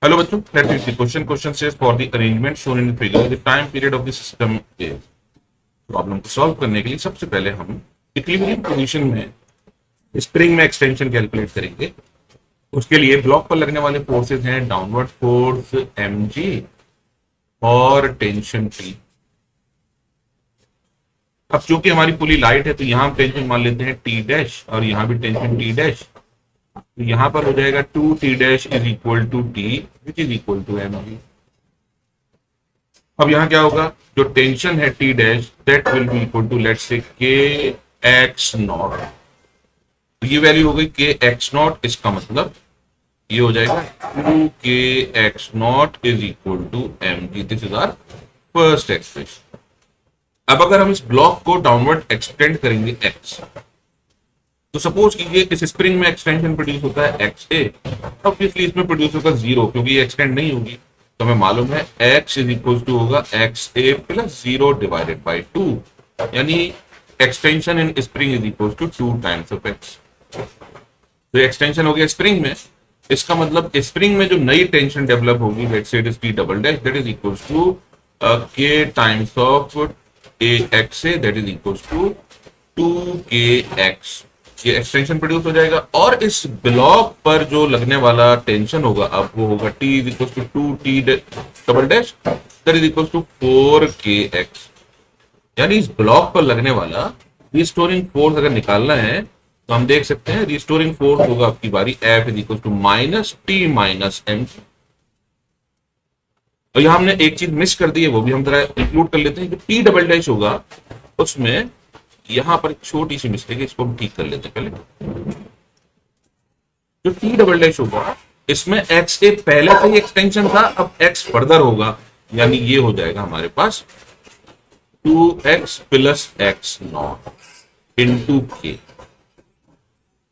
Hello बच्चों, let's see the question. Question says for the arrangement shown in the figure the time period of the system is. Problem को solve करने के लिए सबसे पहले हम इक्विलिब्रियम पोजीशन में स्प्रिंग में एक्सटेंशन कैलकुलेट करेंगे। उसके लिए ब्लॉक पर लगने वाले फोर्सेस हैं डाउनवर्ड फोर्स mg और टेंशन T। अब चूंकि हमारी पुली लाइट है तो यहां हम टेंशन मान लेते हैं T डैश और यहां भी टेंशन T डैश। तो यहां पर हो जाएगा 2T dash is equal to T which is equal to mg। अब यहां क्या होगा, जो टेंशन है T dash that will be equal to let's say K X not. तो ये वैल्यू हो गई के एक्स नॉट। इसका मतलब ये हो जाएगा 2 K X not is equal to mg। This is our first expression. अब अगर हम इस ब्लॉक को डाउनवर्ड एक्सटेंड करेंगे x, तो सपोज कीजिए इस स्प्रिंग में एक्सटेंशन प्रोड्यूस होता है एक्स ए। ऑब्वियसली इसमें प्रोड्यूस होगा जीरो क्योंकि ये एक्सटेंड नहीं होगी। तो हमें मालूम है x इज इक्वल टू होगा x a plus zero divided by 2, यानी extension in spring is equal to 2 times of x। तो एक्सटेंशन हो गया स्प्रिंग में। इसका मतलब स्प्रिंग में जो नई टेंशन डेवलप होगी let's say it is T double dash that is equal to k times of a x a that is equal to 2kx। ये एक्सटेंशन प्रोड्यूस हो जाएगा और इस ब्लॉक पर जो लगने वाला टेंशन होगा अब वो होगा T is equal to 2T double dash that is equal to 4kx। यानी इस ब्लॉक पर लगने वाला रिस्टोरिंग फोर्स अगर निकालना है तो हम देख सकते हैं रिस्टोरिंग फोर्स होगा आपकी बारी F is equal to minus T minus m। और यहां हमने एक चीज मिस कर दी है, वो भी हम जरा इंक्लूड कर लेते हैं। जो T डबल डैश होगा उसमें यहां पर एक छोटी सी मिस्टेक है, इसको हम ठीक कर लेते हैं पहले। जो T डबल डैश होगा इसमें एक्स ए पहले से ही एक्सटेंशन था, अब x फर्दर होगा, यानी ये हो जाएगा हमारे पास 2x plus x not into के।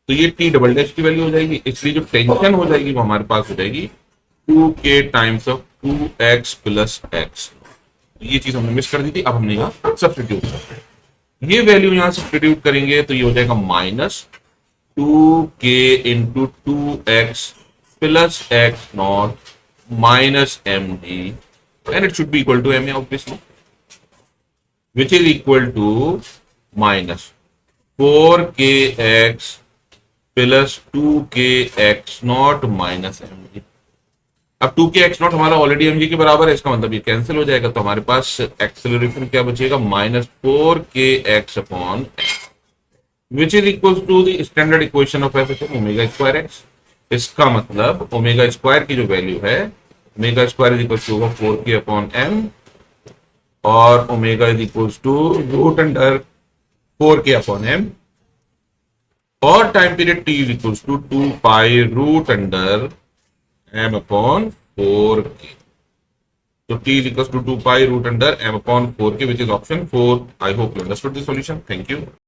तो ये T डबल डैश की वैल्यू हो जाएगी, इसलिए जो टेंशन हो जाएगी वो हमारे पास हो जाएगी 2k times of 2x plus x. ये चीज हमने मिस कर दी थी, अब हमने यहाँ सब्स्टिट्यूट करते हैं। ये वैल्यू यहां सब्स्टिट्यूट करेंगे तो ये हो जाएगा minus 2k into 2x plus x not minus mg and it should be equal to m obviously which is equal to minus 4kx plus 2kx not minus mg। अब 2kx नॉट हमारा already mg के बराबर है, इसका मतलब ये cancel हो जाएगा। तो हमारे पास एक्सेलरेशन क्या बचेगा, minus 4kx upon which is equal to the standard equation of f omega square x. इसका मतलब ओमेगा स्क्वायर की जो वैल्यू है omega square is equal to होगा 4k अपॉन m और omega is equal to root under 4k upon m और time period t is equal to 2 pi root under m upon 4k। So t is equals to 2 pi root under m upon 4k, which is option 4. I hope you understood the solution. Thank you.